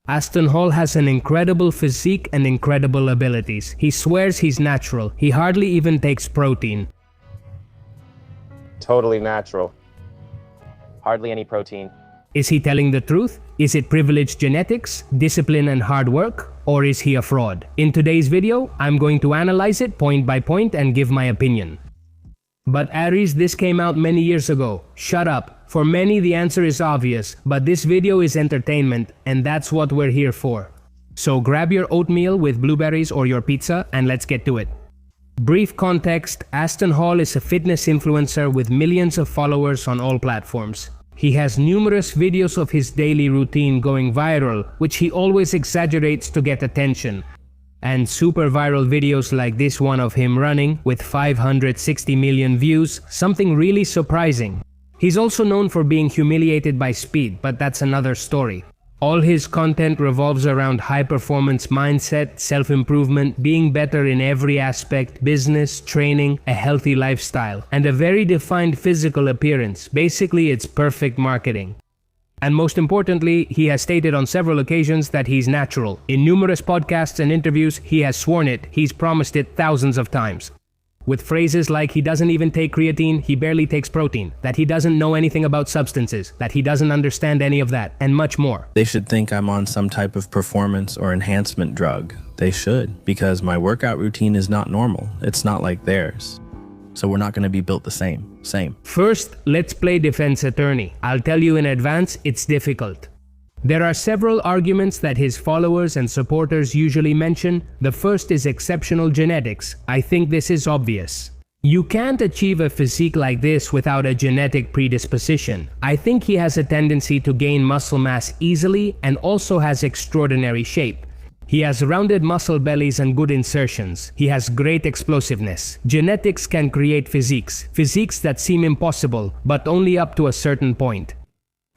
Aston Hall has an incredible physique and incredible abilities. He swears he's natural. He hardly even takes protein. Totally natural. Hardly any protein. Is he telling the truth? Is it privileged genetics, discipline and hard work? Or is he a fraud? In today's video, I'm going to analyze it point by point and give my opinion. But Aries, this came out many years ago. Shut up. For many, the answer is obvious, but this video is entertainment, and that's what we're here for. So grab your oatmeal with blueberries or your pizza, and let's get to it. Brief context: Aston Hall is a fitness influencer with millions of followers on all platforms. He has numerous videos of his daily routine going viral, which he always exaggerates to get attention. And super viral videos like this one of him running with 560 million views, something really surprising. He's also known for being humiliated by speed, but that's another story. All his content revolves around high-performance mindset, self-improvement, being better in every aspect, business, training, a healthy lifestyle, and a very defined physical appearance. Basically, it's perfect marketing. And most importantly, he has stated on several occasions that he's natural. In numerous podcasts and interviews, he has sworn it. He's promised it thousands of times. With phrases like he doesn't even take creatine, he barely takes protein, that he doesn't know anything about substances, that he doesn't understand any of that, and much more. They should think I'm on some type of performance or enhancement drug. They should, because my workout routine is not normal. It's not like theirs. So we're not going to be built the same. First, let's play defense attorney. I'll tell you in advance, it's difficult. There are several arguments that his followers and supporters usually mention. The first is exceptional genetics. I think this is obvious. You can't achieve a physique like this without a genetic predisposition. I think he has a tendency to gain muscle mass easily and also has extraordinary shape. He has rounded muscle bellies and good insertions. He has great explosiveness. Genetics can create physiques that seem impossible, but only up to a certain point.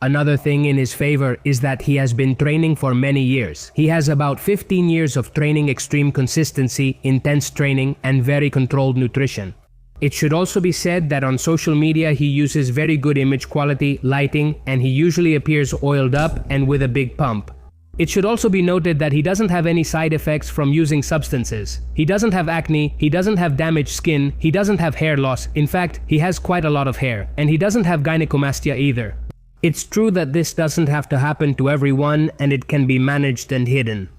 Another thing in his favor is that he has been training for many years. He has about 15 years of training, extreme consistency, intense training, and very controlled nutrition. It should also be said that on social media he uses very good image quality, lighting, and he usually appears oiled up and with a big pump. It should also be noted that he doesn't have any side effects from using substances. He doesn't have acne, he doesn't have damaged skin, he doesn't have hair loss. In fact, he has quite a lot of hair, and he doesn't have gynecomastia either. It's true that this doesn't have to happen to everyone, and it can be managed and hidden.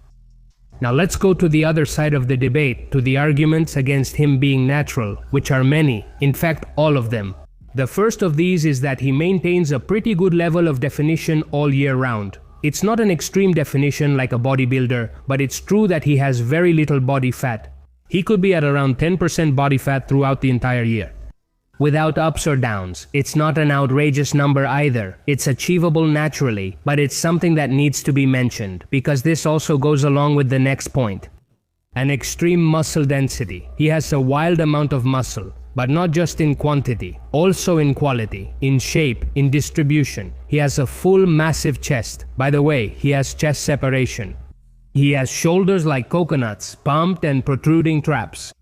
Now let's go to the other side of the debate, to the arguments against him being natural, which are many, in fact all of them. The first of these is that he maintains a pretty good level of definition all year round. It's not an extreme definition like a bodybuilder, but it's true that he has very little body fat. He could be at around 10% body fat throughout the entire year. Without ups or downs. It's not an outrageous number either. It's achievable naturally, but it's something that needs to be mentioned, because this also goes along with the next point. An extreme muscle density. He has a wild amount of muscle, but not just in quantity, also in quality, in shape, in distribution. He has a full massive chest. By the way, he has chest separation. He has shoulders like coconuts, pumped and protruding traps.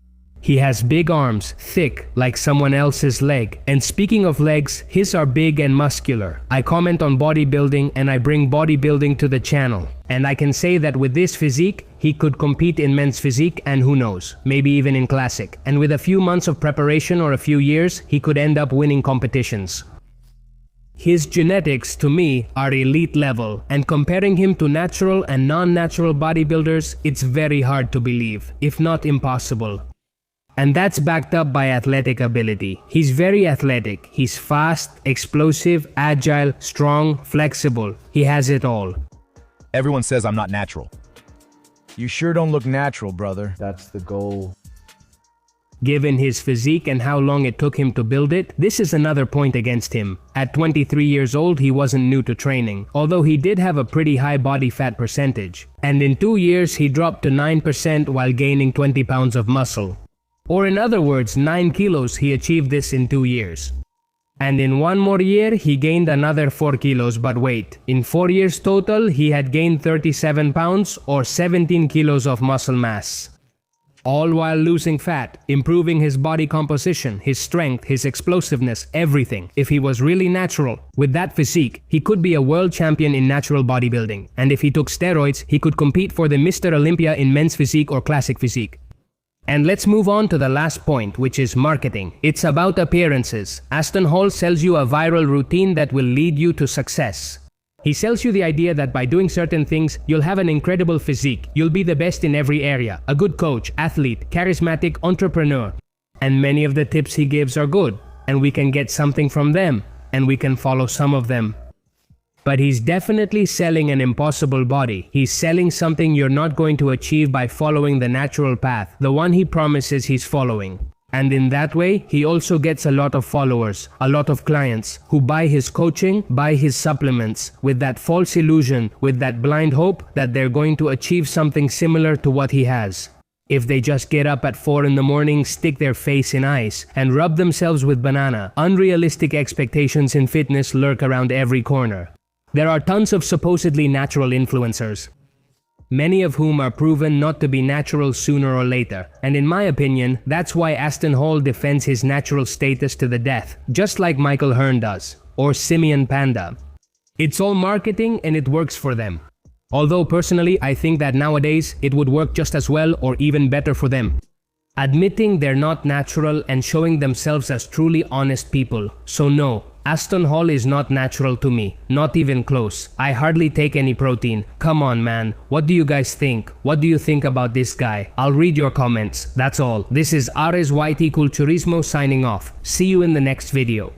He has big arms, thick, like someone else's leg. And speaking of legs, his are big and muscular. I comment on bodybuilding and I bring bodybuilding to the channel. And I can say that with this physique, he could compete in men's physique and who knows, maybe even in classic. And with a few months of preparation or a few years, he could end up winning competitions. His genetics, to me, are elite level, and comparing him to natural and non-natural bodybuilders, it's very hard to believe, if not impossible. And that's backed up by athletic ability. He's very athletic. He's fast, explosive, agile, strong, flexible. He has it all. Everyone says I'm not natural. You sure don't look natural, brother. That's the goal. Given his physique and how long it took him to build it, this is another point against him. At 23 years old, he wasn't new to training, although he did have a pretty high body fat percentage. And in 2 years, he dropped to 9% while gaining 20 pounds of muscle. Or in other words, 9 kilos. He achieved this in 2 years. And in 1 more year, he gained another 4 kilos, but wait. In 4 years total, he had gained 37 pounds or 17 kilos of muscle mass. all while losing fat, improving his body composition, his strength, his explosiveness, everything. If he was really natural, with that physique, he could be a world champion in natural bodybuilding. And if he took steroids, he could compete for the Mr. Olympia in men's physique or classic physique. And let's move on to the last point, which is marketing. It's about appearances. Aston Hall sells you a viral routine that will lead you to success. He sells you the idea that by doing certain things, you'll have an incredible physique, you'll be the best in every area, a good coach, athlete, charismatic entrepreneur. And many of the tips he gives are good, and we can get something from them, and we can follow some of them. But he's definitely selling an impossible body. He's selling something you're not going to achieve by following the natural path, the one he promises he's following. And in that way, he also gets a lot of followers, a lot of clients who buy his coaching, buy his supplements, with that false illusion, with that blind hope that they're going to achieve something similar to what he has. If they just get up at 4 in the morning, stick their face in ice, and rub themselves with banana, unrealistic expectations in fitness lurk around every corner. There are tons of supposedly natural influencers, many of whom are proven not to be natural sooner or later. And in my opinion, that's why Aston Hall defends his natural status to the death, just like Michael Hearn does, or Simeon Panda. It's all marketing and it works for them. Although personally, I think that nowadays it would work just as well or even better for them. Admitting they're not natural and showing themselves as truly honest people. So no, Aston Hall is not natural to me, not even close. I hardly take any protein. Come on man, what do you guys think? What do you think about this guy? I'll read your comments, that's all. This is Ares YT Culturismo signing off. See you in the next video.